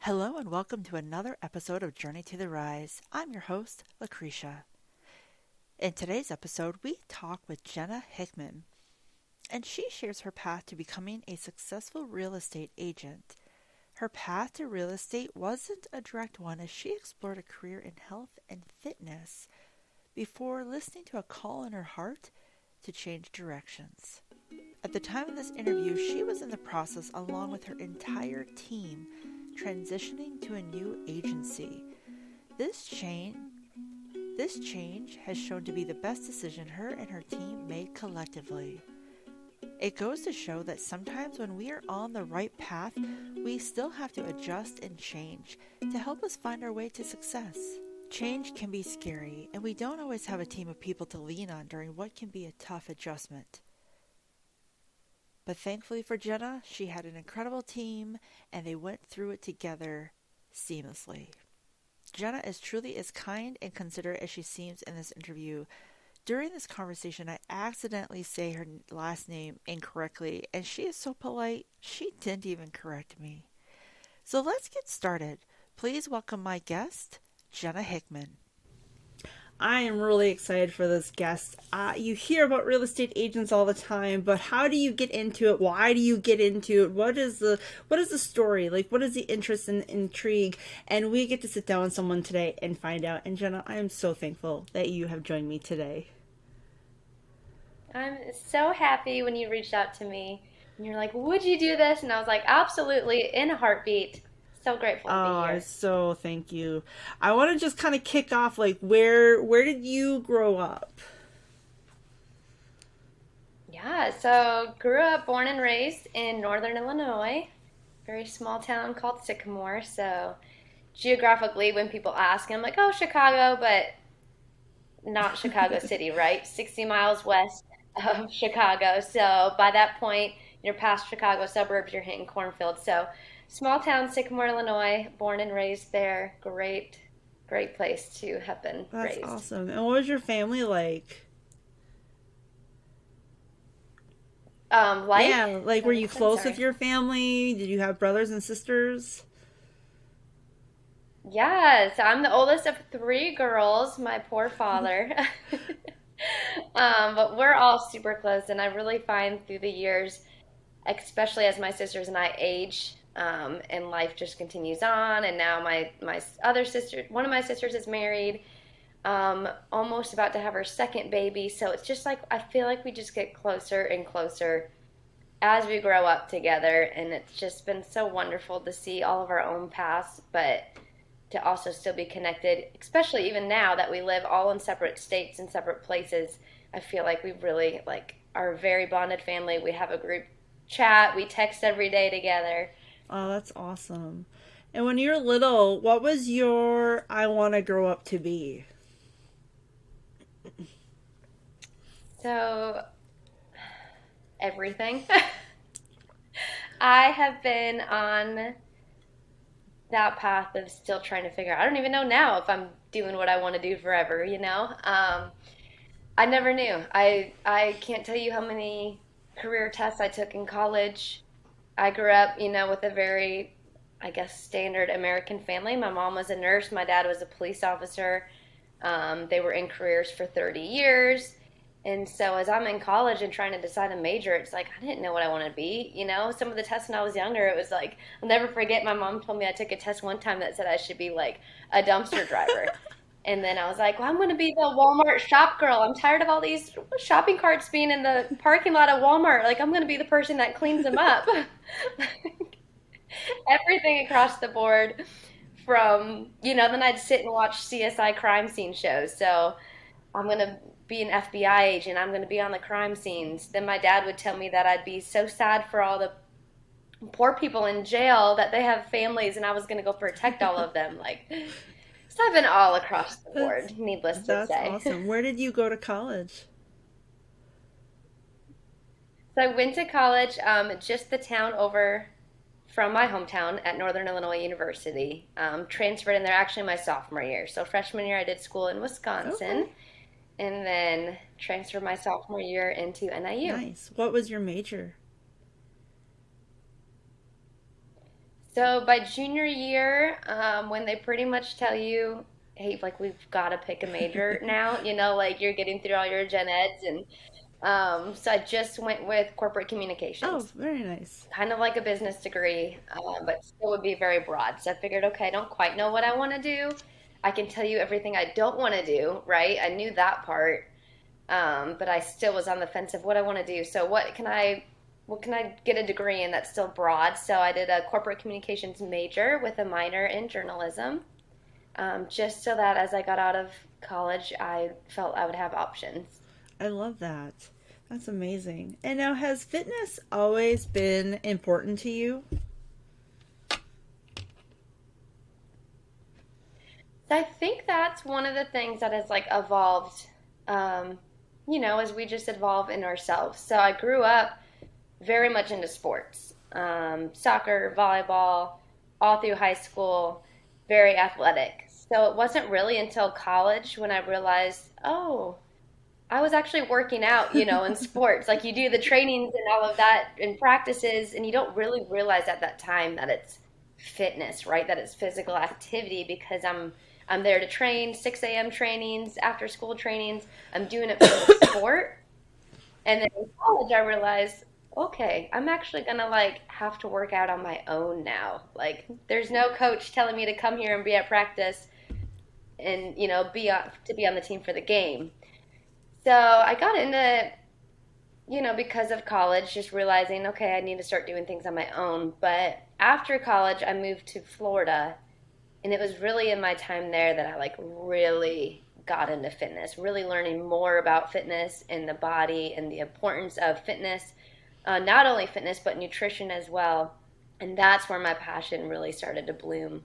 Hello and welcome to another episode of Journey to the Rise. I'm your host, Lucretia. In today's episode, we talk with Jenna Hickman, and she shares her path to becoming a successful real estate agent. Her path to real estate wasn't a direct one as she explored a career in health and fitness before listening to a call in her heart to change directions. At the time of this interview, she was in the process, along with her entire team, transitioning to a new agency. This change has shown to be the best decision her and her team made collectively. It goes to show that sometimes when we are on the right path, we still have to adjust and change to help us find our way to success. Change can be scary, and we don't always have a team of people to lean on during what can be a tough adjustment. But thankfully for Jenna, she had an incredible team, and they went through it together seamlessly. Jenna is truly as kind and considerate as she seems in this interview. During this conversation, I accidentally say her last name incorrectly, and she is so polite, she didn't even correct me. So let's get started. Please welcome my guest, Jenna Hickman. I am really excited for this guest. You hear about real estate agents all the time, but how do you get into it? Why do you get into it? What is the story? Like, what is the interest and intrigue? And we get to sit down with someone today and find out. And Jenna, I am so thankful that you have joined me today. I'm so happy when you reached out to me and you're like, would you do this? And I was like, absolutely, in a heartbeat. So grateful to be here. So thank you. I want to just kind of kick off, like, where did you grow up? Yeah, so grew up, born and raised in northern Illinois, very small town called Sycamore. So geographically, when people ask, I'm like, oh, Chicago, but not Chicago City, right? 60 miles west of Chicago. So by that point, you're past Chicago suburbs, you're hitting cornfields. So small town, Sycamore, Illinois, born and raised there. Great place to have been That's raised. awesome. And what was your family like? Yeah, like, were you close with your family? Did you have brothers and sisters? Yeah, so I'm the oldest of three girls, my poor father. But we're all super close, and I really find through the years, especially as my sisters and I age, and life just continues on. And now my other sister, one of my sisters is married, almost about to have her second baby. So it's just like I feel like we just get closer and closer as we grow up together, and it's just been so wonderful to see all of our own paths, but to also still be connected, especially even now that we live all in separate states and separate places. I feel like we really are a very bonded family. We have a group chat, we text every day together. Oh, that's awesome. And when you're little, what was your I want to grow up to be? So, everything. I have been on that path of still trying to figure out. I don't even know now if I'm doing what I want to do forever, you know? I never knew. I can't tell you how many career tests I took in college. I grew up, with a very, I guess, standard American family. My mom was a nurse. My dad was a police officer. They were in careers for 30 years. And so as I'm in college and trying to decide a major, it's like, I didn't know what I wanted to be. Some of the tests when I was younger, it was like, I'll never forget, my mom told me I took a test one time that said I should be like a dumpster driver. And then I was like, well, I'm going to be the Walmart shop girl. I'm tired of all these shopping carts being in the parking lot of Walmart. Like, I'm going to be the person that cleans them up. Everything across the board from, then I'd sit and watch CSI crime scene shows. So I'm going to be an FBI agent. I'm going to be on the crime scenes. Then my dad would tell me that I'd be so sad for all the poor people in jail that they have families and I was going to go protect all of them. So I've been all across the board, needless to say. That's awesome. Where did you go to college? So I went to college, just the town over from my hometown at Northern Illinois University. Transferred in there actually my sophomore year. So freshman year I did school in Wisconsin. Okay. And then transferred my sophomore year into NIU. Nice. What was your major? So by junior year, when they pretty much tell you, hey, like we've got to pick a major now, like you're getting through all your gen eds, and so I just went with corporate Oh, communications, very nice. kind of like a business degree, but still would be very broad. So I figured, okay, I don't quite know what I want to do. I can tell you everything I don't want to do, right? I knew that part, but I still was on the fence of what I want to do. So what can I get a degree in that's still broad? So I did a corporate communications major with a minor in journalism, just so that as I got out of college, I felt I would have options. I love that. That's amazing. And now, has fitness always been important to you? So I think that's one of the things that has like evolved, um, as we just evolve in ourselves. So I grew up very much into sports, soccer, volleyball, all through high school, very athletic. So it wasn't really until college when I realized, oh, I was actually working out, in sports. Like you do the trainings and all of that and practices, and you don't really realize at that time that it's fitness, right? That it's physical activity because I'm there to train, 6 a.m. trainings, after school trainings. I'm doing it for the sport. And then in college, I realized, okay, I'm actually gonna like have to work out on my own now. Like, there's no coach telling me to come here and be at practice and be on the team for the game. So I got into, because of college, just realizing, okay, I need to start doing things on my own. But after college, I moved to Florida, and it was really in my time there that I like really got into fitness, really learning more about fitness and the body and the importance of fitness, not only fitness, but nutrition as well. And that's where my passion really started to bloom,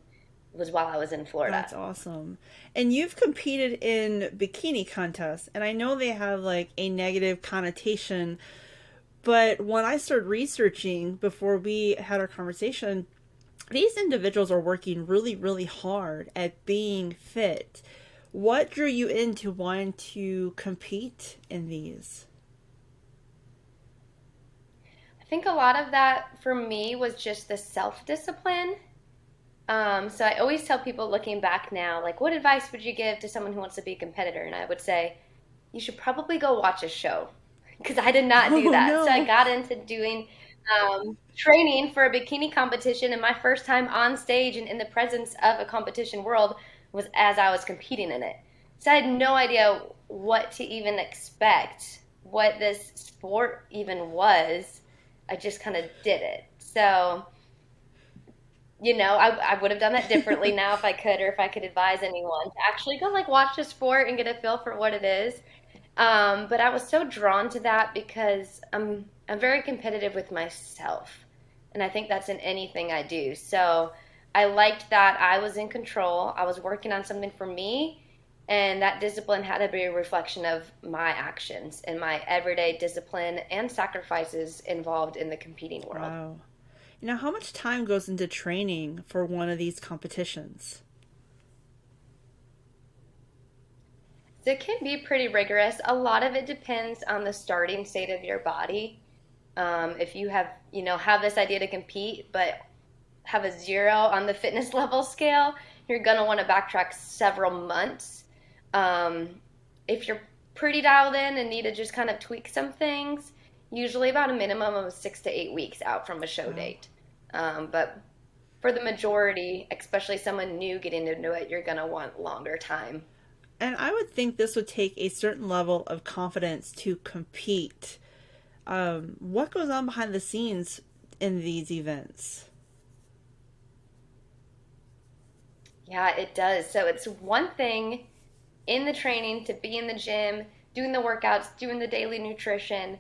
was while I was in Florida. That's awesome. And you've competed in bikini contests, and I know they have like a negative connotation, but when I started researching before we had our conversation, these individuals are working really, really hard at being fit. What drew you into wanting to compete in these? I think a lot of that for me was just the self discipline. So I always tell people looking back now, like, what advice would you give to someone who wants to be a competitor? And I would say, you should probably go watch a show because I did not do Oh that. So I no. got into doing training for a bikini competition, and my first time on stage and in the presence of a competition world was as I was competing in it. So I had no idea what to even expect, what this sport even was. I just kind of did it. So, I would have done that differently now if I could, or if I could advise anyone to actually go like watch the sport and get a feel for what it is. But I was so drawn to that because I'm very competitive with myself, and I think that's in anything I do. So I liked that I was in control. I was working on something for me, and that discipline had to be a reflection of my actions and my everyday discipline and sacrifices involved in the competing world. Wow. Now, how much time goes into training for one of these competitions? So it can be pretty rigorous. A lot of it depends on the starting state of your body. If you have this idea to compete, but have a zero on the fitness level scale, you're gonna want to backtrack several months. Um, if you're pretty dialed in and need to just kind of tweak some things, usually about a minimum of 6 to 8 weeks out from a show Wow. date. But for the majority, especially someone new getting into it, you're gonna want longer time. And I would think this would take a certain level of confidence to compete. What goes on behind the scenes in these events? Yeah, it does. So it's one thing in the training to be in the gym, doing the workouts, doing the daily nutrition,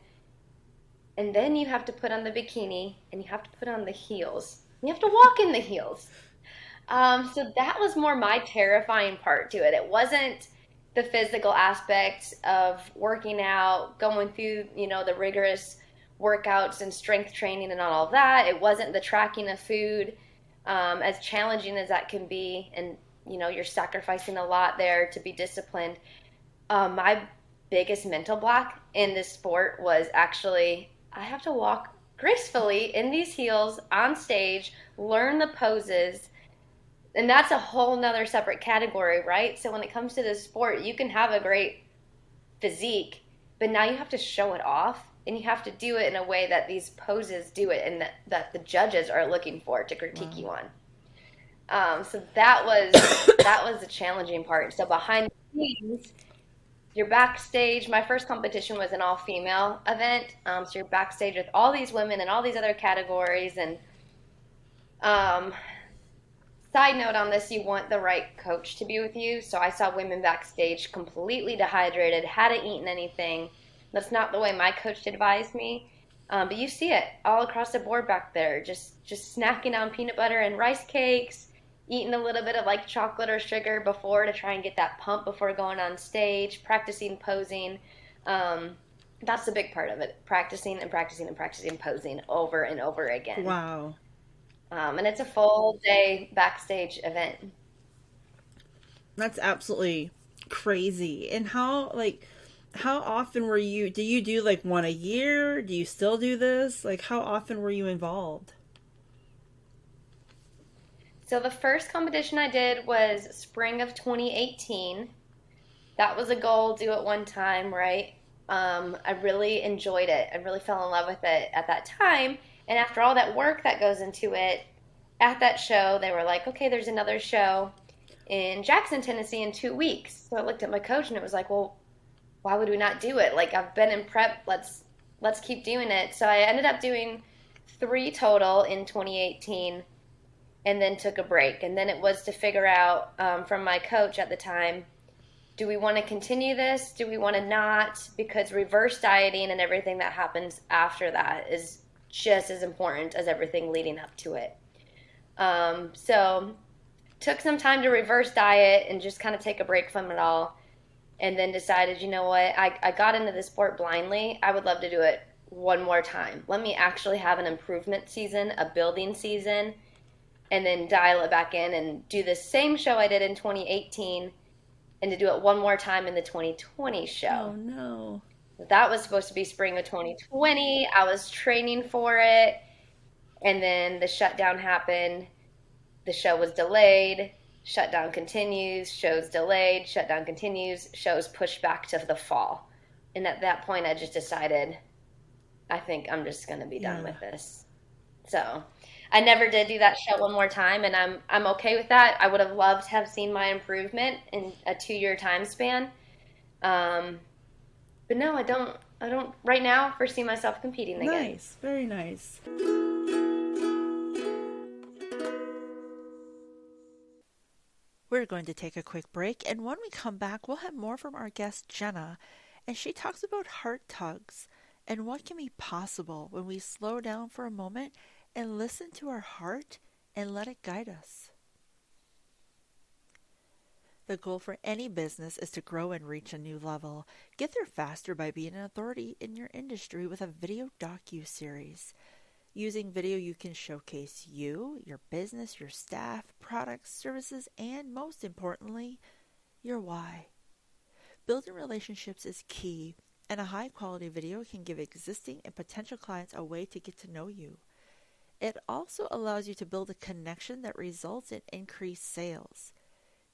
and then you have to put on the bikini and you have to put on the heels. You have to walk in the heels. So that was more my terrifying part to it. It wasn't the physical aspect of working out, going through, the rigorous workouts and strength training and all of that. It wasn't the tracking of food, as challenging as that can be. And, you're sacrificing a lot there to be disciplined. My biggest mental block in this sport was actually I have to walk gracefully in these heels on stage, learn the poses. And that's a whole nother separate category, right? So when it comes to this sport, you can have a great physique, but now you have to show it off and you have to do it in a way that these poses do it and that the judges are looking for to critique Wow. you on. So that was the challenging part. So behind the scenes, you're backstage. My first competition was an all-female event. So you're backstage with all these women and all these other categories. And um, side note on this, you want the right coach to be with you. So I saw women backstage completely dehydrated, hadn't eaten anything. That's not the way my coach advised me. But you see it all across the board back there, just snacking on peanut butter and rice cakes, eating a little bit of like chocolate or sugar before to try and get that pump before going on stage, practicing posing. Um, that's the big part of it, practicing and practicing and practicing posing over and over again. Wow. And it's a full day backstage event. That's absolutely crazy. And how often were you do you do like one a year? Do you still do this? Like how often were you involved? So the first competition I did was spring of 2018. That was a goal, do it one time, right? I really enjoyed it. I really fell in love with it at that time. And after all that work that goes into it, at that show, they were like, okay, there's another show in Jackson, Tennessee in 2 weeks. So I looked at my coach and it was like, well, why would we not do it? Like I've been in prep, let's keep doing it. So I ended up doing three total in 2018 and then took a break. And then it was to figure out from my coach at the time, do we want to continue this? Do we want to not? Because reverse dieting and everything that happens after that is just as important as everything leading up to it. So took some time to reverse diet and just kind of take a break from it all. And then decided, you know what, I got into the sport blindly. I would love to do it one more time. Let me actually have an improvement season, a building season, and then dial it back in and do the same show I did in 2018 and to do it one more time in the 2020 Oh show. no. That was supposed to be spring of 2020. I was training for it, and then the shutdown happened. The show was delayed. Shutdown continues. Show's delayed. Shutdown continues. Show's pushed back to the fall. And at that point, I just decided, I think I'm just going to be done Yeah. with this. So I never did do that show one more time, and I'm okay with that. I would have loved to have seen my improvement in a 2 year time span. Um, but no, I don't right now foresee myself competing again. Nice. Very nice. We're going to take a quick break, and when we come back, we'll have more from our guest Jenna, and she talks about heart tugs and what can be possible when we slow down for a moment and listen to our heart and let it guide us. The goal for any business is to grow and reach a new level. Get there faster by being an authority in your industry with a video docu-series. Using video, you can showcase you, your business, your staff, products, services, and most importantly, your why. Building relationships is key, and a high-quality video can give existing and potential clients a way to get to know you. It also allows you to build a connection that results in increased sales.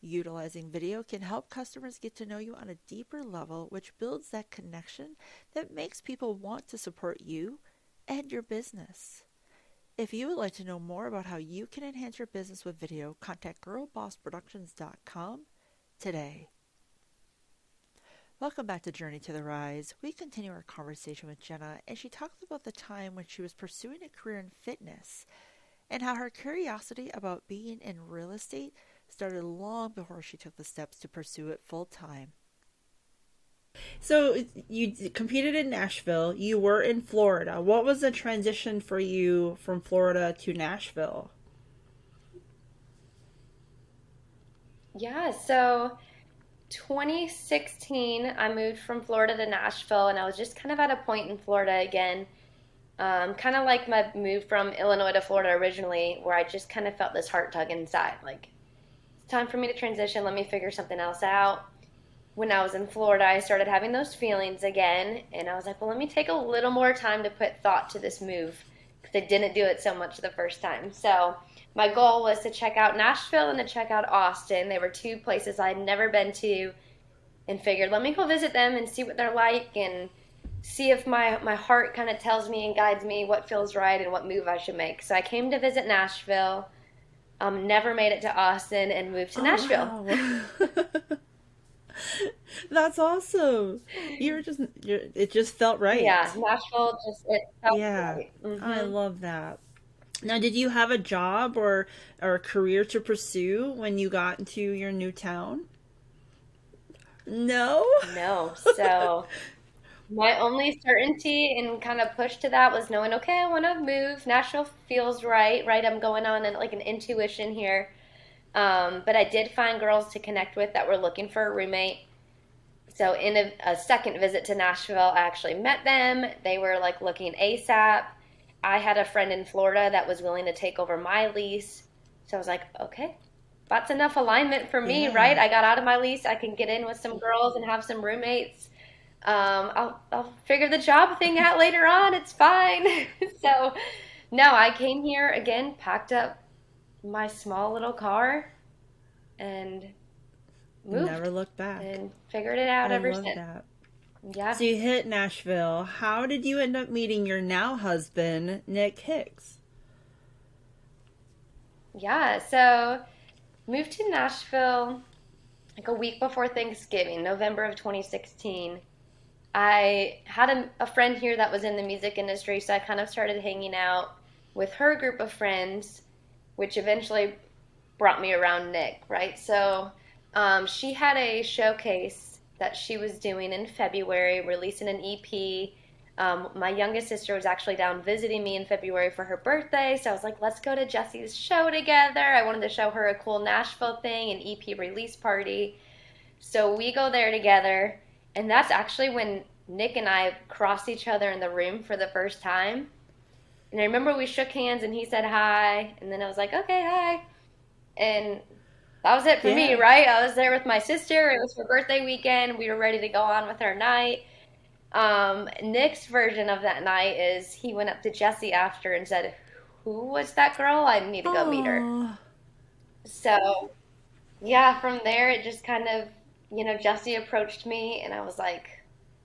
Utilizing video can help customers get to know you on a deeper level, which builds that connection that makes people want to support you and your business. If you would like to know more about how you can enhance your business with video, contact girlbossproductions.com today. Welcome back to Journey to the Rise. We continue our conversation with Jenna, and she talks about the time when she was pursuing a career in fitness and how her curiosity about being in real estate started long before she took the steps to pursue it full time. So you competed in Nashville. You were in Florida. What was the transition for you from Florida to Nashville? Yeah, so 2016, I moved from Florida to Nashville, and I was just kind of at a point in Florida again, kind of like my move from Illinois to Florida originally, where I just kind of felt this heart tug inside, like it's time for me to transition. Let me figure something else out. When I was in Florida, I started having those feelings again, and I was like, well, let me take a little more time to put thought to this move. because I didn't do it so much the first time. So my goal was to check out Nashville and to check out Austin. They were two places I'd never been to, and figured let me go visit them and see what they're like and see if my heart kind of tells me and guides me what feels right and what move I should make. So I came to visit Nashville, never made it to Austin, and moved to Oh, Nashville. wow. That's awesome. It just felt right. Yeah, Nashville just it felt Yeah, right. I Hmm. love that. Now, did you have a job or a career to pursue when you got into your new town? No? No, so my only certainty and kind of push to that was knowing, okay, I want to move. Nashville feels right, right? I'm going on like an intuition here. But I did find girls to connect with that were looking for a roommate. So in a second visit to Nashville, I actually met them. They were like looking ASAP. I had a friend in Florida that was willing to take over my lease. So I was like, okay, that's enough alignment for me, right? Yeah. I got out of my lease. I can get in with some girls and have some roommates. I'll figure the job thing out later on. It's fine. So, no, I came here again, packed up my small little car, and Never moved looked back. and figured it out I ever love since. that. Yeah. So you hit Nashville. How did you end up meeting your now husband, Nick Hicks? Yeah. So, moved to Nashville like a week before Thanksgiving, November of 2016. I had a friend here that was in the music industry, so I kind of started hanging out with her group of friends, which eventually brought me around Nick, right? So she had a showcase that she was doing in February, releasing an EP. My youngest sister was actually down visiting me in February for her birthday, so I was like, let's go to Jesse's show together. I wanted to show her a cool Nashville thing, an EP release party. So we go there together, and that's actually when Nick and I crossed each other in the room for the first time. And I remember we shook hands and he said hi, and then I was like, okay, hi. And that was it for me, Yeah. right? I was there with my sister. It was her birthday weekend. We were ready to go on with our night. Nick's version of that night is he went up to Jesse after and said, who was that girl? I need to go meet her. Oh, So, yeah, from there, it just kind of, Jesse approached me and I was like,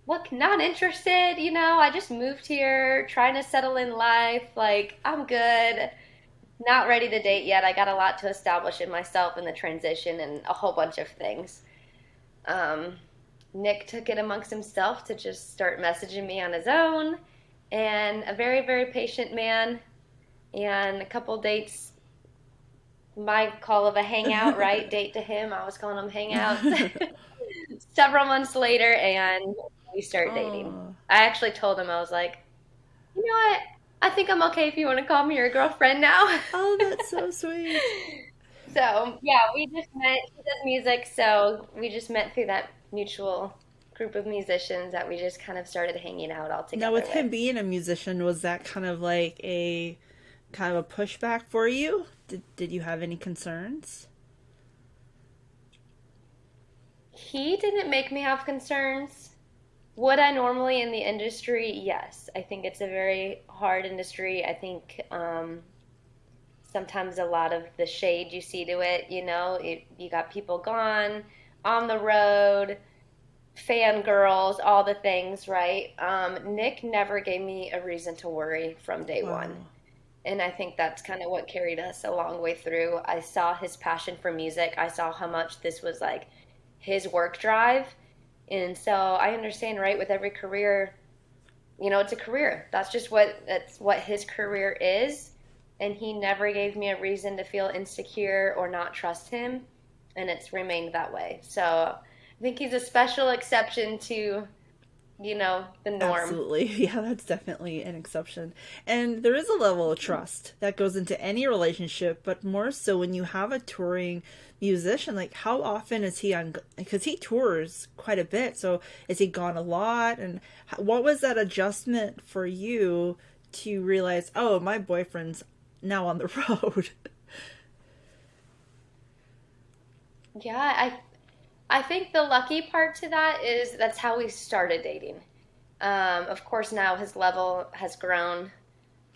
look, not interested. I just moved here, trying to settle in life. Like, I'm good. Not ready to date yet. I got a lot to establish in myself in the transition and a whole bunch of things. Um, Nick took it amongst himself to just start messaging me on his own, and a very, very patient man. And a couple dates, my call of a hangout, right? Date to him, I was calling them hangouts. Several months later, and we start dating. oh, I actually told him, I was like, you know what? I think I'm okay if you want to call me your girlfriend now. oh, that's so sweet. So, yeah, we just met. He does music, so we just met through that mutual group of musicians that we just kind of started hanging out all Now, together with with. him being a musician, was that kind of like a kind of a pushback for you? Did you have any concerns? He didn't make me have concerns. Would I normally in the industry? Yes. I think it's a very hard industry. I think sometimes a lot of the shade you see to it, you got people gone on the road, fangirls, all the things, right? Nick never gave me a reason to worry from day one. Wow. And I think that's kind of what carried us a long way through. I saw his passion for music. I saw how much this was like his work drive. And so I understand, right, with every career, it's a career. That's what his career is. And he never gave me a reason to feel insecure or not trust him. And it's remained that way. So I think he's a special exception to, the norm. Absolutely. Yeah, that's definitely an exception. And there is a level of trust that goes into any relationship, but more so when you have a touring musician. Like, how often is he on? Because he tours quite a bit. So, is he gone a lot? And what was that adjustment for you to realize, oh, my boyfriend's now on the road? Yeah, I think the lucky part to that is that's how we started dating. Of course, now his level has grown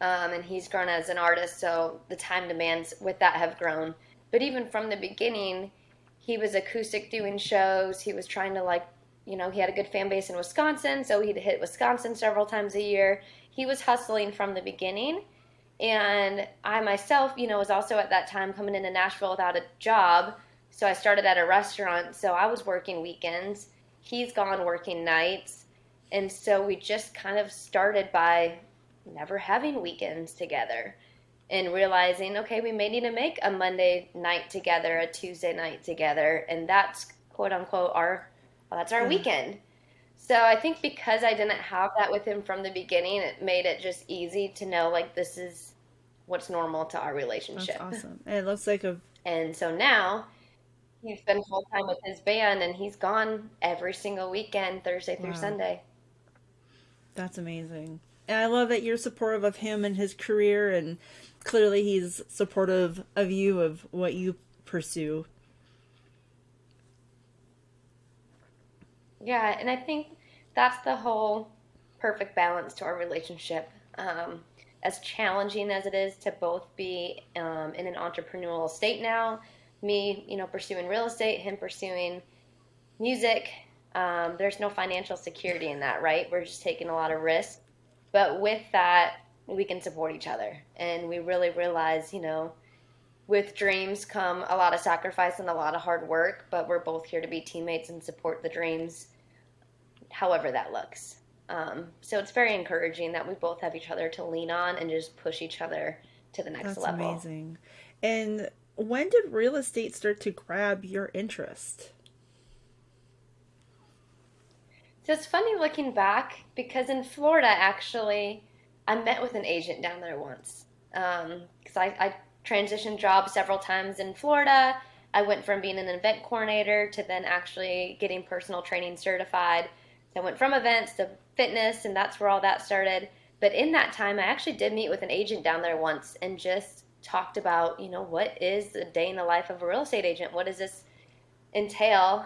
and he's grown as an artist, so the time demands with that have grown. But even from the beginning, he was acoustic doing shows. He was trying to he had a good fan base in Wisconsin, so he'd hit Wisconsin several times a year. He was hustling from the beginning. And I myself, was also at that time coming into Nashville without a job. So I started at a restaurant. So I was working weekends. He's gone working nights. And so we just kind of started by never having weekends together and realizing, okay, we may need to make a Monday night together, a Tuesday night together. And that's quote unquote that's our Yeah, weekend. So I think because I didn't have that with him from the beginning, it made it just easy to know like this is what's normal to our that's relationship. awesome. And it looks like a And so now he's been full time with his band and he's gone every single weekend, Thursday through wow. Sunday. That's amazing. And I love that you're supportive of him and his career, and clearly he's supportive of you, of what you pursue. Yeah, and I think that's the whole perfect balance to our relationship. As challenging as it is to both be in an entrepreneurial state now, me, pursuing real estate, him pursuing music, there's no financial security in that, right? We're just taking a lot of risk. But with that, we can support each other. And we really realize, with dreams come a lot of sacrifice and a lot of hard work, but we're both here to be teammates and support the dreams however that looks. So it's very encouraging that we both have each other to lean on and just push each other to the next That's level. amazing. And when did real estate start to grab your interest? So it's funny looking back because in Florida, actually, I met with an agent down there once. Because I transitioned jobs several times in Florida. I went from being an event coordinator to then actually getting personal training certified. So I went from events to fitness, and that's where all that started. But in that time, I actually did meet with an agent down there once and just talked about, what is the day in the life of a real estate agent? What does this entail?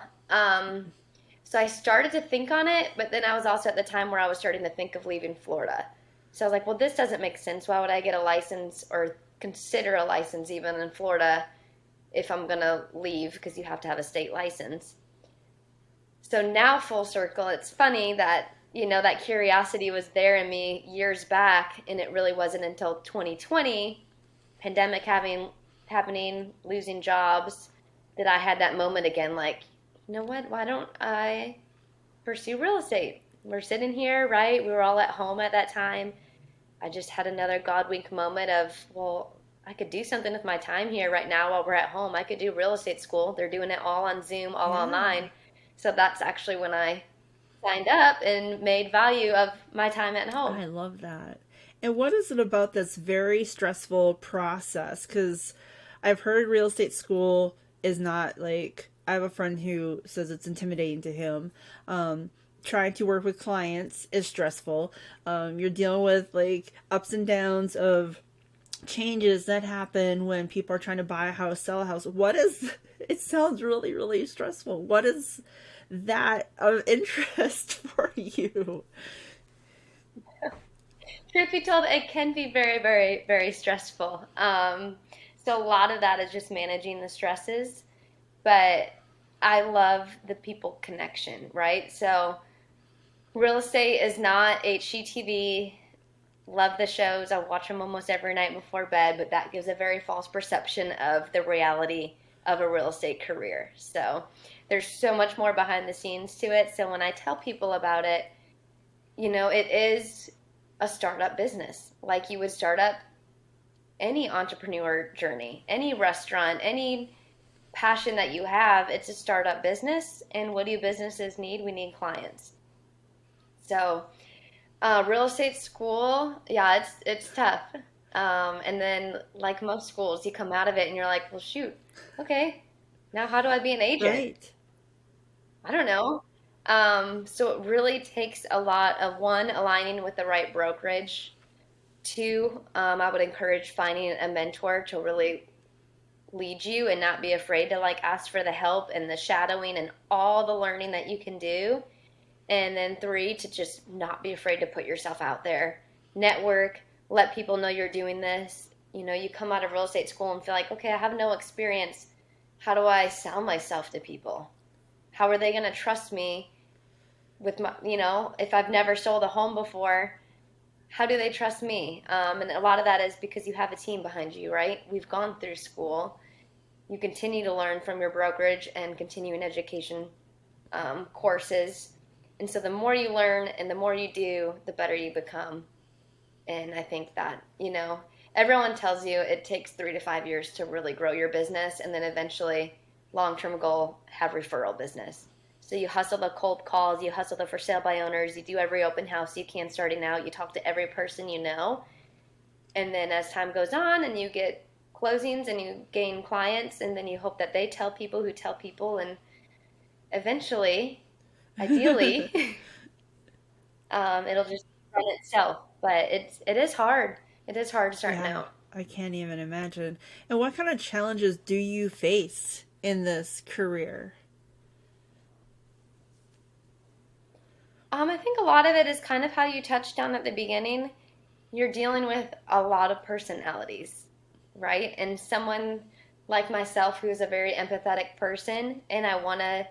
So I started to think on it, but then I was also at the time where I was starting to think of leaving Florida. So I was like, well, this doesn't make sense. Why would I get a license or consider a license even in Florida if I'm going to leave because you have to have a state license? So now, full circle, it's funny that, that curiosity was there in me years back, and it really wasn't until 2020, pandemic happening, losing jobs, that I had that moment again like, you know what? Why don't I pursue real estate? We're sitting here, right? We were all at home at that time. I just had another God wink moment of, well, I could do something with my time here right now while we're at home. I could do real estate school. They're doing it all on Zoom, all Yeah, online. So that's actually when I signed up and made value of my time at home. I love that. And what is it about this very stressful process? Because I've heard real estate school is not like, I have a friend who says it's intimidating to him. Trying to work with clients is stressful. You're dealing with like ups and downs of changes that happen when people are trying to buy a house, sell a house. What is, it sounds really, really stressful. What is that of interest for you? Truth be told, it can be very, very, very stressful. So a lot of that is just managing the stresses, but I love the people connection, right? So real estate is not HGTV. Love the shows. I watch them almost every night before bed, but that gives a very false perception of the reality of a real estate career. So there's so much more behind the scenes to it. So when I tell people about it, it is a startup business. Like you would start up any entrepreneur journey, any restaurant, any passion that you have, it's a startup business. And what do businesses need? We need clients. So real estate school, yeah, it's tough. And then, like most schools, you come out of it and you're like, well, shoot, okay, now how do I be an agent? Right. I don't know. So it really takes a lot of one, aligning with the right brokerage. Two, I would encourage finding a mentor to really lead you and not be afraid to like ask for the help and the shadowing and all the learning that you can do. And then three, to just not be afraid to put yourself out there, network, let people know you're doing this. You know, you come out of real estate school and feel like, okay, I have no experience. How do I sell myself to people? How are they going to trust me with my, if I've never sold a home before, how do they trust me? And a lot of that is because you have a team behind you, right? We've gone through school. You continue to learn from your brokerage and continuing education courses. And so the more you learn and the more you do, the better you become. And I think that, everyone tells you it takes 3 to 5 years to really grow your business. And then eventually, long term goal, have referral business. So you hustle the cold calls, you hustle the for sale by owners, you do every open house you can starting out, you talk to every person you know. And then as time goes on and you get closings and you gain clients, and then you hope that they tell people who tell people, and eventually, ideally, it'll just run itself. But it is hard. It is hard starting Yeah, out. I can't even imagine. And what kind of challenges do you face in this career? I think a lot of it is kind of how you touched on at the beginning. You're dealing with a lot of personalities, right? And someone like myself who is a very empathetic person and I want to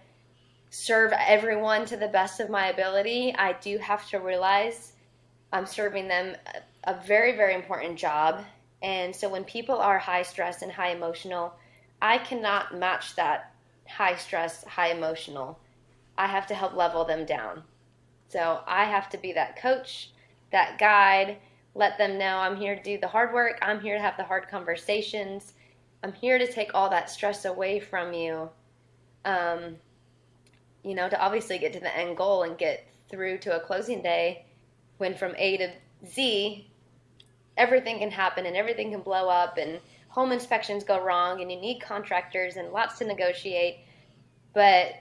serve everyone to the best of my ability, I do have to realize I'm serving them a very, very important job. And so when people are high stress and high emotional, I cannot match that high stress, high emotional. I have to help level them down. So I have to be that coach, that guide, let them know I'm here to do the hard work. I'm here to have the hard conversations. I'm here to take all that stress away from you, um, to obviously get to the end goal and get through to a closing day when from A to Z, everything can happen and everything can blow up and home inspections go wrong and you need contractors and lots to negotiate. But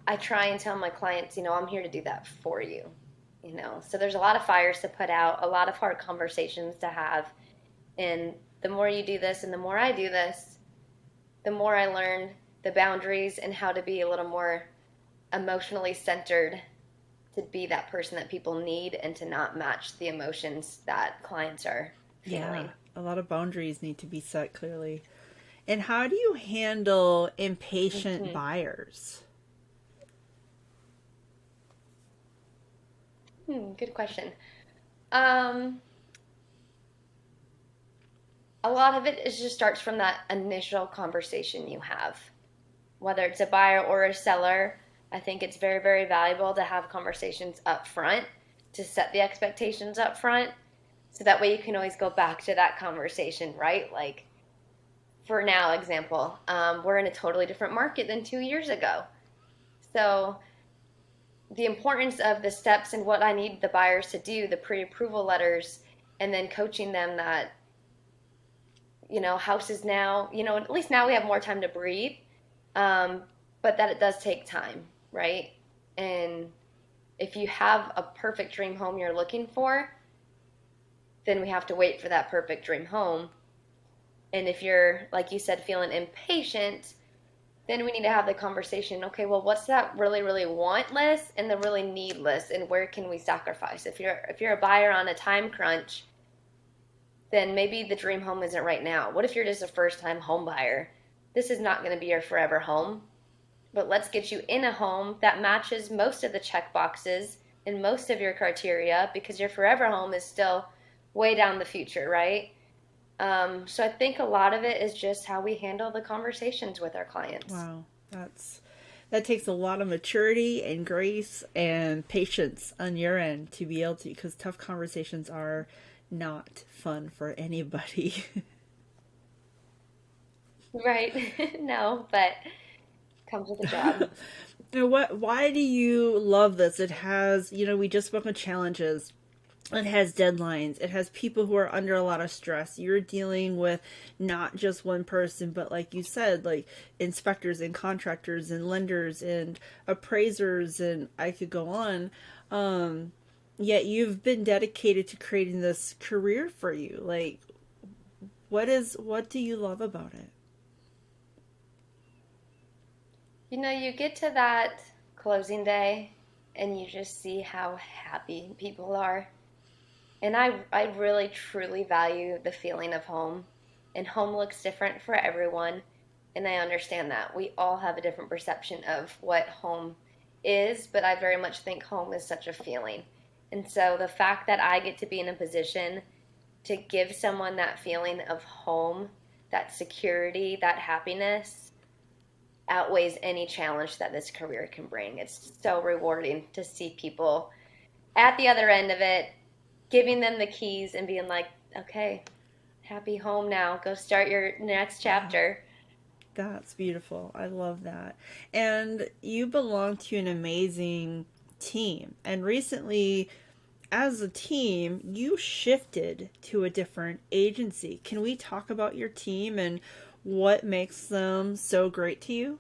I try and tell my clients, I'm here to do that for you. So there's a lot of fires to put out, a lot of hard conversations to have. And the more you do this and the more I do this, the more I learn the boundaries and how to be a little more emotionally centered, to be that person that people need and to not match the emotions that clients are Yeah, feeling. a lot of boundaries need to be set clearly. And how do you handle impatient Hmm. buyers? Good question. Um, a lot of it is just starts from that initial conversation you have. Whether it's a buyer or a seller, I think it's very, very valuable to have conversations up front, to set the expectations up front, so that way you can always go back to that conversation, right? Like, for now, example, we're in a totally different market than 2 years ago. So, the importance of the steps and what I need the buyers to do, the pre approval letters, and then coaching them that, houses now, at least now we have more time to breathe, um, but that it does take time, right? And if you have a perfect dream home you're looking for, then we have to wait for that perfect dream home. And if you're, like you said, feeling impatient, then we need to have the conversation. Okay, well, what's that really, really want list and the really need list, and where can we sacrifice? If you're a buyer on a time crunch, then maybe the dream home isn't right now. What if you're just a first time home buyer? This is not going to be your forever home, but let's get you in a home that matches most of the check boxes and most of your criteria, because your forever home is still way down the future, right? So I think a lot of it is just how we handle the conversations with our clients. Wow, that takes a lot of maturity and grace and patience on your end to be able to, because tough conversations are not fun for anybody. Right. No, but comes with a job. Why do you love this? It has, we just spoke of challenges. It has deadlines. It has people who are under a lot of stress. You're dealing with not just one person, but like you said, like inspectors and contractors and lenders and appraisers, and I could go on. Yet you've been dedicated to creating this career for you. Like, what do you love about it? You get to that closing day and you just see how happy people are. And I really truly value the feeling of home. And home looks different for everyone. And I understand that. We all have a different perception of what home is, but I very much think home is such a feeling. And so the fact that I get to be in a position to give someone that feeling of home, that security, that happiness outweighs any challenge that this career can bring. It's so rewarding to see people at the other end of it, giving them the keys and being like, okay, happy home now. Go start your next Wow. chapter. That's beautiful. I love that. And you belong to an amazing team. And recently, as a team, you shifted to a different agency. Can we talk about your team and what makes them so great to you?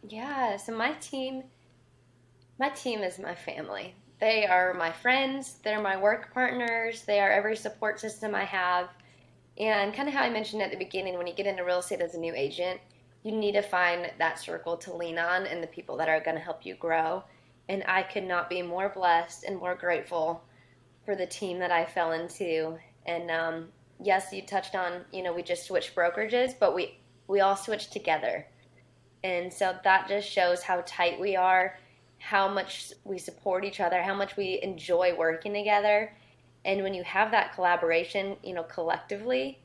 Yeah, so my team is my family. They are my friends, they're my work partners, they are every support system I have. And kind of how I mentioned at the beginning, when you get into real estate as a new agent, you need to find that circle to lean on and the people that are going to help you grow. And I could not be more blessed and more grateful for the team that I fell into. And yes, you touched on, we just switched brokerages, but we all switched together. And so that just shows how tight we are, how much we support each other, how much we enjoy working together. And when you have that collaboration, collectively,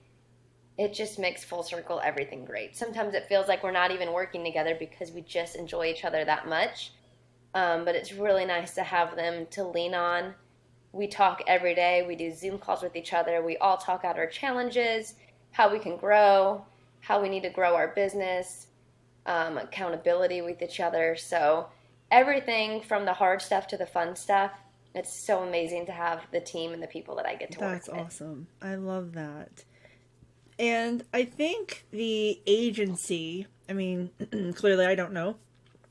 it just makes full circle everything great. Sometimes it feels like we're not even working together because we just enjoy each other that much. But it's really nice to have them to lean on. We talk every day. We do Zoom calls with each other. We all talk out our challenges, how we can grow, how we need to grow our business, accountability with each other. So everything from the hard stuff to the fun stuff. It's so amazing to have the team and the people that I get to work That's with. awesome. I love that. And I think the agency, I mean, clearly I don't know,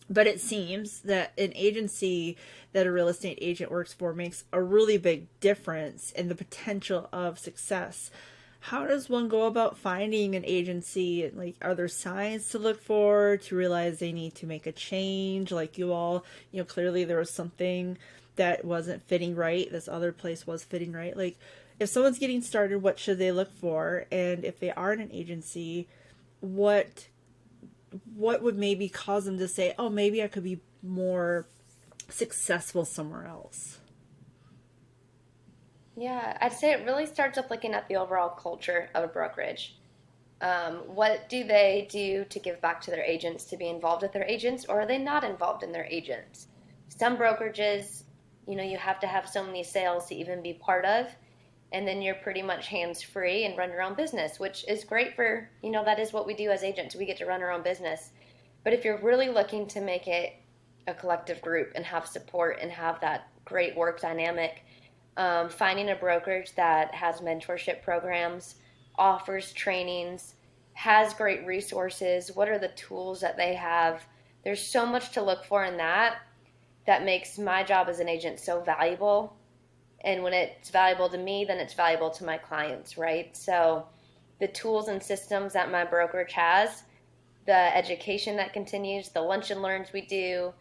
but it seems that an agency that a real estate agent works for makes a really big difference in the potential of success. How does one go about finding an agency? Like, are there signs to look for to realize they need to make a change? Like, you all, clearly there was something that wasn't fitting right. This other place was fitting right. Like, if someone's getting started, what should they look for? And if they are in an agency, what what would maybe cause them to say, "Oh, maybe I could be more successful somewhere else"? Yeah, I'd say it really starts up looking at the overall culture of a brokerage. What do they do to give back to their agents, to be involved with their agents, or are they not involved in their agents? Some brokerages, you have to have so many sales to even be part of, and then you're pretty much hands free and run your own business, which is great for, that is what we do as agents. We get to run our own business. But if you're really looking to make it a collective group and have support and have that great work dynamic, finding a brokerage that has mentorship programs, offers trainings, has great resources. What are the tools that they have? There's so much to look for in that makes my job as an agent so valuable. And when it's valuable to me, then it's valuable to my clients, right? So the tools and systems that my brokerage has, the education that continues, the lunch and learns we do,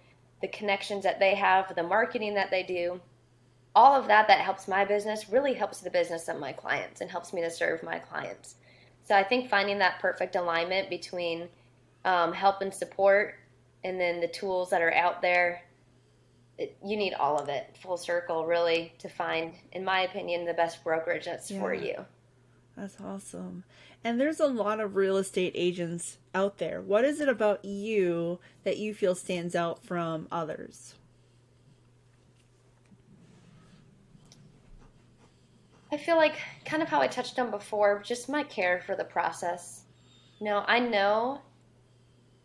the connections that they have, the marketing that they do, all of that helps my business really helps the business of my clients and helps me to serve my clients. So I think finding that perfect alignment between help and support and then the tools that are out there, you need all of it full circle really to find, in my opinion, the best brokerage that's for Yeah, you. that's awesome. And there's a lot of real estate agents out there. What is it about you that you feel stands out from others? I feel like kind of how I touched on before, just my care for the process. I know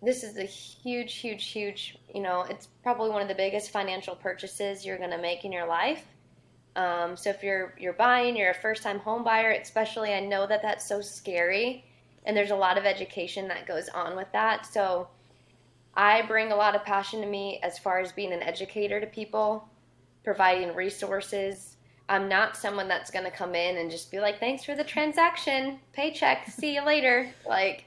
this is a huge, huge, huge, it's probably one of the biggest financial purchases you're going to make in your life. So if you're buying, you're a first time home buyer, especially, I know that that's so scary, and there's a lot of education that goes on with that. So I bring a lot of passion to me as far as being an educator to people, providing resources. I'm not someone that's going to come in and just be like, thanks for the transaction, paycheck, see you later. Like,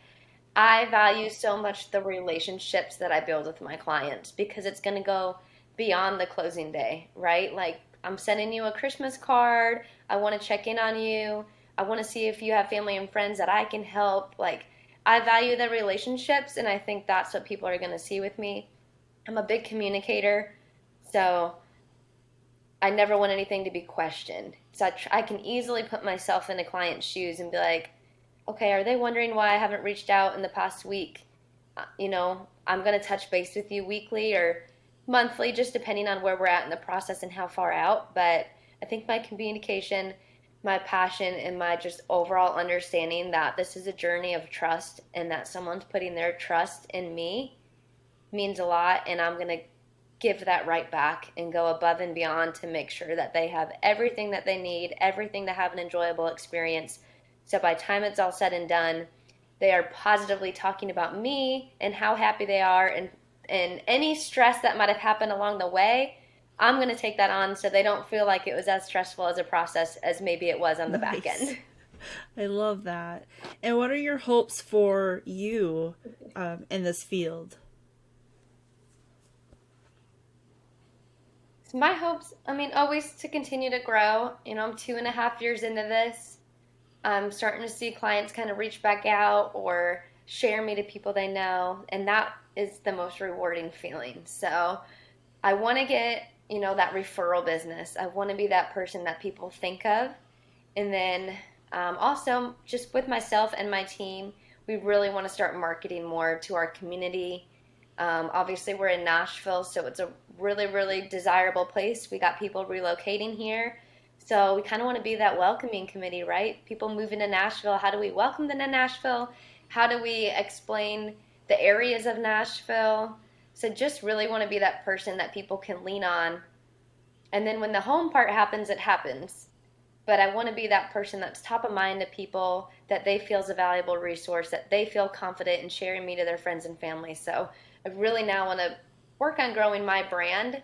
I value so much the relationships that I build with my clients because it's going to go beyond the closing day, right? Like, I'm sending you a Christmas card. I want to check in on you. I want to see if you have family and friends that I can help. Like, I value the relationships, and I think that's what people are going to see with me. I'm a big communicator, so I never want anything to be questioned. So I can easily put myself in a client's shoes and be like, okay, are they wondering why I haven't reached out in the past week? I'm going to touch base with you weekly or monthly, just depending on where we're at in the process and how far out. But I think my communication, my passion, and my just overall understanding that this is a journey of trust and that someone's putting their trust in me means a lot. And I'm going to give that right back and go above and beyond to make sure that they have everything that they need, everything to have an enjoyable experience. So by the time it's all said and done, they are positively talking about me and how happy they are, and any stress that might have happened along the way, I'm going to take that on so they don't feel like it was as stressful as a process as maybe it was on the back Nice. end. I love that. And what are your hopes for you in this field? So my hopes, always to continue to grow. I'm 2.5 years into this. I'm starting to see clients kind of reach back out or share me to people they know, and that is the most rewarding feeling. So I want to get, that referral business. I want to be that person that people think of. And then also, just with myself and my team, we really want to start marketing more to our community. Obviously, we're in Nashville, so it's a really, really desirable place. We got people relocating here. So we kind of want to be that welcoming committee, right? People move into Nashville. How do we welcome them to Nashville? How do we explain the areas of Nashville? So just really want to be that person that people can lean on. And then when the home part happens, it happens. But I want to be that person that's top of mind to people, that they feel is a valuable resource, that they feel confident in sharing me to their friends and family. So I really now want to work on growing my brand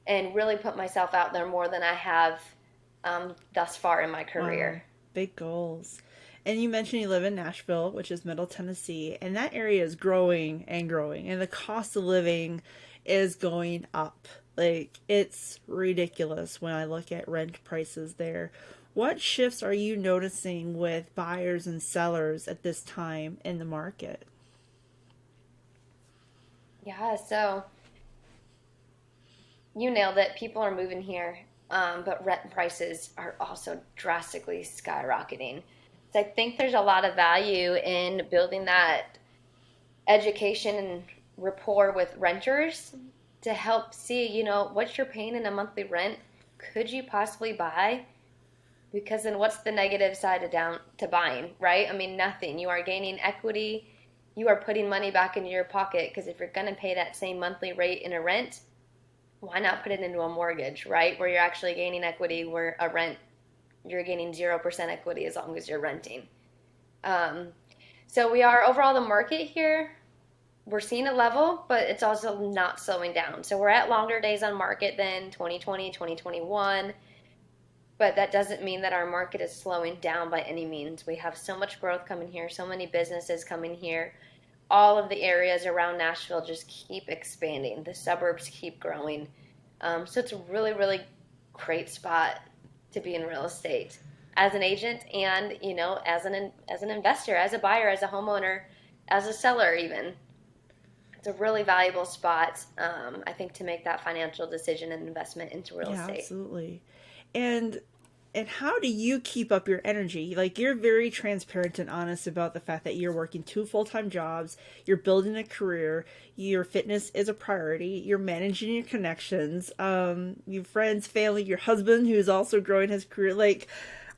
and really put myself out there more than I have thus far in my Wow, career. big goals. And you mentioned you live in Nashville, which is Middle Tennessee, and that area is growing and growing, and the cost of living is going up. Like, it's ridiculous when I look at rent prices there. What shifts are you noticing with buyers and sellers at this time in the market? Yeah, so you nailed it. People are moving here, but rent prices are also drastically skyrocketing. So I think there's a lot of value in building that education and rapport with renters to help see, what you're paying in a monthly rent. Could you possibly buy? Because then what's the negative side of down to buying, right? Nothing. You are gaining equity. You are putting money back into your pocket because if you're going to pay that same monthly rate in a rent, why not put it into a mortgage, right? Where you're actually gaining equity, where a rent, you're gaining 0% equity as long as you're renting. Um, so we are overall the market here. We're seeing a level, but it's also not slowing down. So we're at longer days on market than 2020, 2021, but that doesn't mean that our market is slowing down by any means. We have so much growth coming here, so many businesses coming here. All of the areas around Nashville just keep expanding. The suburbs keep growing. So it's a really, really great spot to be in real estate as an agent and, as an investor, as a buyer, as a homeowner, as a seller even. It's a really valuable spot, I think, to make that financial decision and investment into real Yeah, estate. absolutely. And and how do you keep up your energy? Like, you're very transparent and honest about the fact that you're working two full-time jobs, you're building a career, your fitness is a priority, you're managing your connections, your friends, family, your husband who's also growing his career. Like,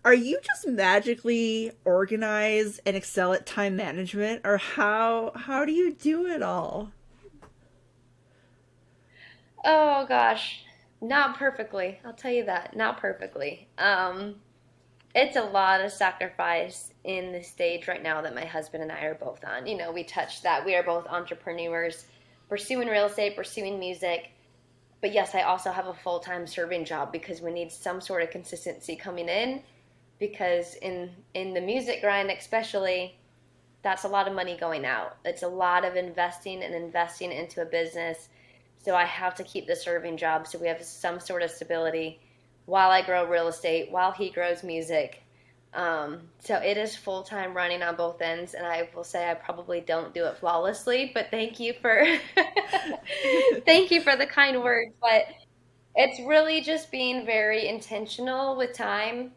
are you just magically organized and excel at time management, or how do you do it all? Oh gosh, not perfectly. I'll tell you that, not perfectly. It's a lot of sacrifice in the stage right now that my husband and I are both on. We touched that. We are both entrepreneurs, pursuing real estate, pursuing music. But yes, I also have a full-time serving job because we need some sort of consistency coming in because in the music grind especially, that's a lot of money going out. It's a lot of investing and investing into a business. So I have to keep the serving job so we have some sort of stability. while I grow real estate, while he grows music. So it is full time running on both ends, and I will say I probably don't do it flawlessly, but thank you for thank you for the kind words. But it's really just being very intentional with time.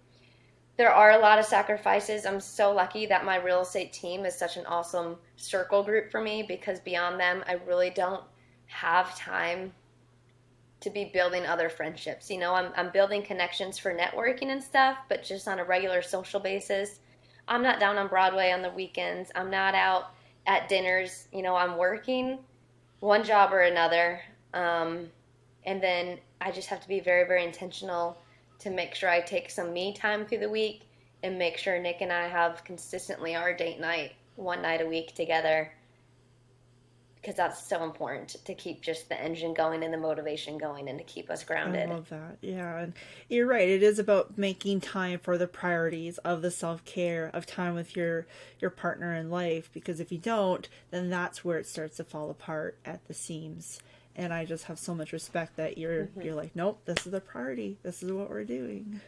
There are a lot of sacrifices. I'm so lucky that my real estate team is such an awesome circle group for me because beyond them, I really don't have time to be building other friendships. I'm building connections for networking and stuff, but just on a regular social basis. I'm not down on Broadway on the weekends. I'm not out at dinners. I'm working one job or another. And then I just have to be very, very intentional to make sure I take some me time through the week and make sure Nick and I have consistently our date night one night a week together because that's so important to keep just the engine going and the motivation going and to keep us I grounded. love that. Yeah, and you're right. It is about making time for the priorities of the self-care, of time with your partner in life, because if you don't, then that's where it starts to fall apart at the seams. And I just have so much respect that you're like, nope, this is the priority. This is what we're doing.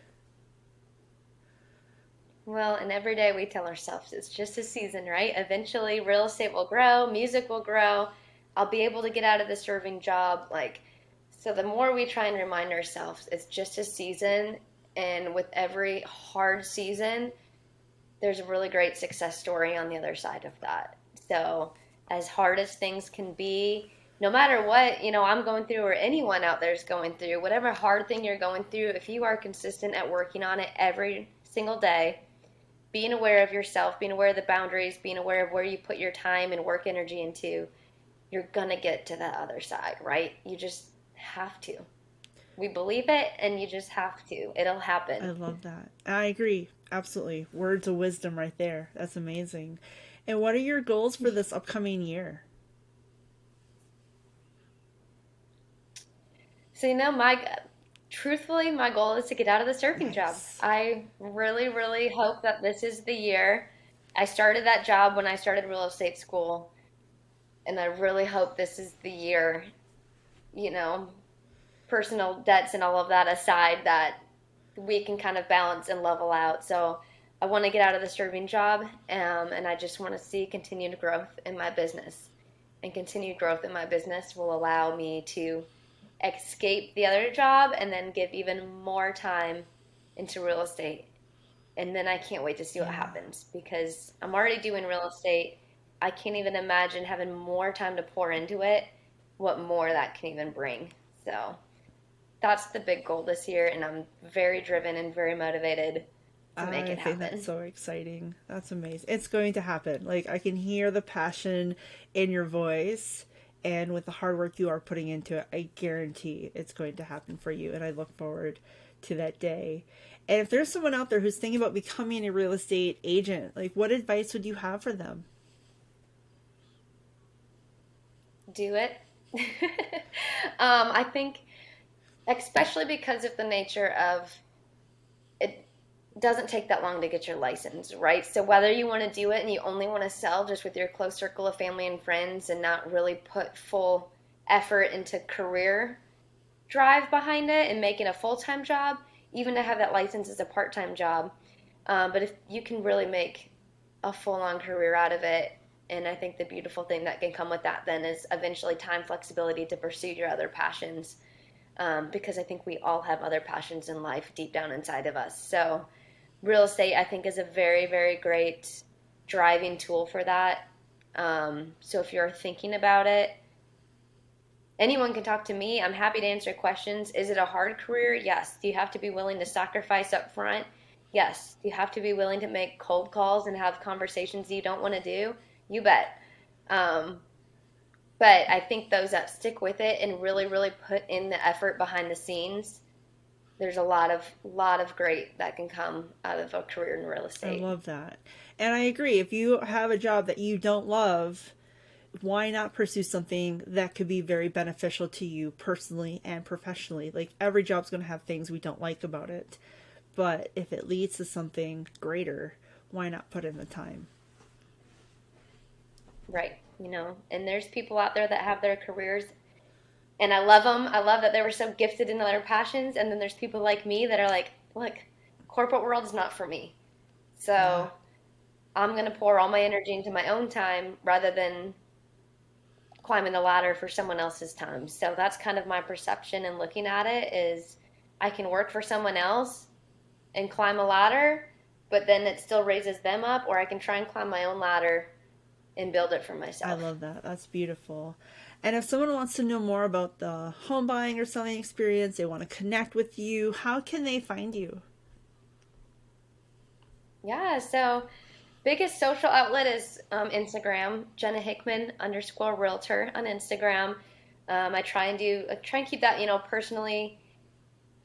Well, and every day we tell ourselves it's just a season, right? Eventually, real estate will grow, music will grow. I'll be able to get out of the serving job. So the more we try and remind ourselves it's just a season, and with every hard season, there's a really great success story on the other side of that. So, as hard as things can be, no matter what, I'm going through or anyone out there is going through, whatever hard thing you're going through, if you are consistent at working on it every single day, being aware of yourself, being aware of the boundaries, being aware of where you put your time and work energy into, you're going to get to the other side, right? You just have to. We believe it and you just have to. It'll I happen. love that. I agree. Absolutely. Words of wisdom right there. That's amazing. And what are your goals for this upcoming year? So, truthfully, my goal is to get out of the surfing job. Nice. I really, really hope that this is the year. I started that job when I started real estate school, and I really hope this is the year, you know, personal debts and all of that aside, that we can kind of balance and level out. So I want to get out of the serving job, and I just want to see continued growth in my business. And continued growth in my business will allow me to escape the other job and then give even more time into real estate. And then I can't wait to see what Yeah. happens because I'm already doing real estate. I can't even imagine having more time to pour into it, what more that can even bring. So that's the big goal this year, and I'm very driven and very motivated to make I it think that's happen. so exciting. That's amazing. It's going to happen. Like, I can hear the passion in your voice, and with the hard work you are putting into it, I guarantee it's going to happen for you. And I look forward to that day. And if there's someone out there who's thinking about becoming a real estate agent, like, what advice would you have for them? Do it. I think, especially because of the nature of it doesn't take that long to get your license, right? So whether you want to do it and you only want to sell just with your close circle of family and friends and not really put full effort into career drive behind it and make it a full-time job, even to have that license as a part-time job. But if you can really make a full-on career out of it, and I think the beautiful thing that can come with that then is eventually time flexibility to pursue your other passions. Because I think we all have other passions in life deep down inside of us. So real estate, I think, is a very, very great driving tool for that. So if you're thinking about it, anyone can talk to me. I'm happy to answer questions. Is it a hard career? Yes. Do you have to be willing to sacrifice up front? Yes. Do you have to be willing to make cold calls and have conversations you don't want to do? You bet. Um, but I think those that stick with it and really, really put in the effort behind the scenes, there's a lot of great that can come out of a career in real I estate. love that. And I agree. If you have a job that you don't love, why not pursue something that could be very beneficial to you personally and professionally? Like, every job's going to have things we don't like about it. But if it leads to something greater, why not put in the time? Right. And there's people out there that have their careers And I love them. I love that they were so gifted in their passions. And then there's people like me that are like, look, corporate world is not for me. Yeah, So I'm going to pour all my energy into my own time rather than climbing the ladder for someone else's time. So that's kind of my perception and looking at it is I can work for someone else and climb a ladder, but then it still raises them up, or I can try and climb my own ladder and build it for I myself. love that. That's beautiful. And if someone wants to know more about the home buying or selling experience, they want to connect with you, how can they find you? Yeah, so biggest social outlet is Instagram, Jenna Hickman underscore realtor on Instagram. I try and keep that,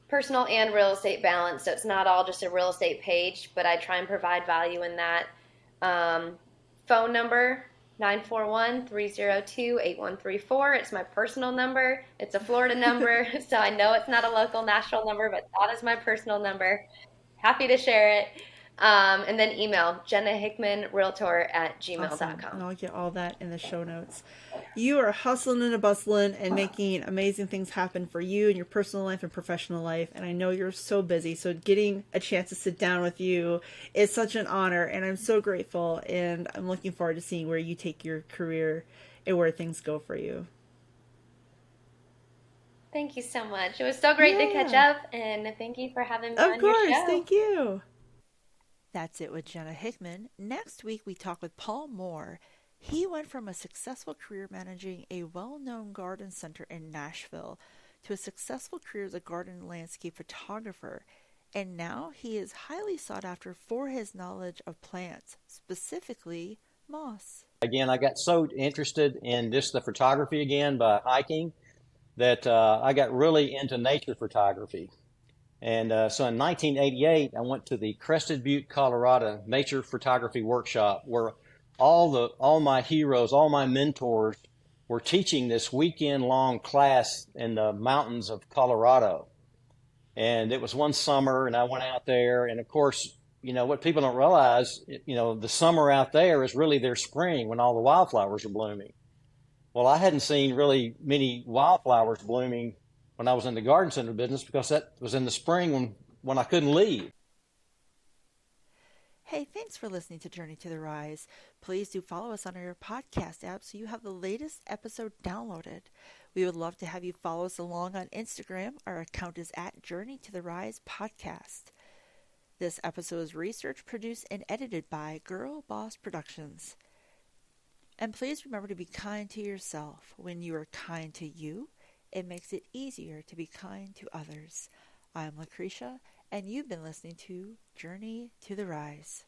personal and real estate balance. So it's not all just a real estate page, but I try and provide value in that. Um, Phone number 941-302-8134. It's my personal number. It's a Florida number, so I know it's not a local national number, but that is my personal number. Happy to share it. And then email Jenna Hickman Realtor at Awesome. And gmail.com. I'll get all that in the show notes. You are hustling and a bustling and making amazing things happen for you in your personal life and professional life. And I know you're so busy. So getting a chance to sit down with you is such an honor. And I'm so grateful. And I'm looking forward to seeing where you take your career and where things go for you. Thank you so much. It was so great to catch Yeah, up, and thank you for having me of on your course. show. Thank you. that's it with Jenna Hickman. Next week, we talk with Paul Moore. He went from a successful career managing a well known garden center in Nashville to a successful career as a garden landscape photographer. And now he is highly sought after for his knowledge of plants, specifically moss. Again, I got so interested in just the photography again by hiking that I got really into nature photography. And so in 1988, I went to the Crested Butte, Colorado Nature Photography Workshop, where all my heroes, all my mentors were teaching this weekend long class in the mountains of Colorado. And it was one summer, and I went out there, and of course, what people don't realize, the summer out there is really their spring when all the wildflowers are blooming. Well, I hadn't seen really many wildflowers blooming when I was in the garden center business because that was in the spring when I couldn't leave. Hey, thanks for listening to Journey to the Rise. Please do follow us on your podcast app so you have the latest episode downloaded. We would love to have you follow us along on Instagram. Our account is at Journey to the Rise Podcast. This episode is researched, produced, and edited by Girl Boss Productions. And please remember to be kind to yourself. When you are kind to you, it makes it easier to be kind to others. I'm Lucretia, and you've been listening to Journey to the Rise.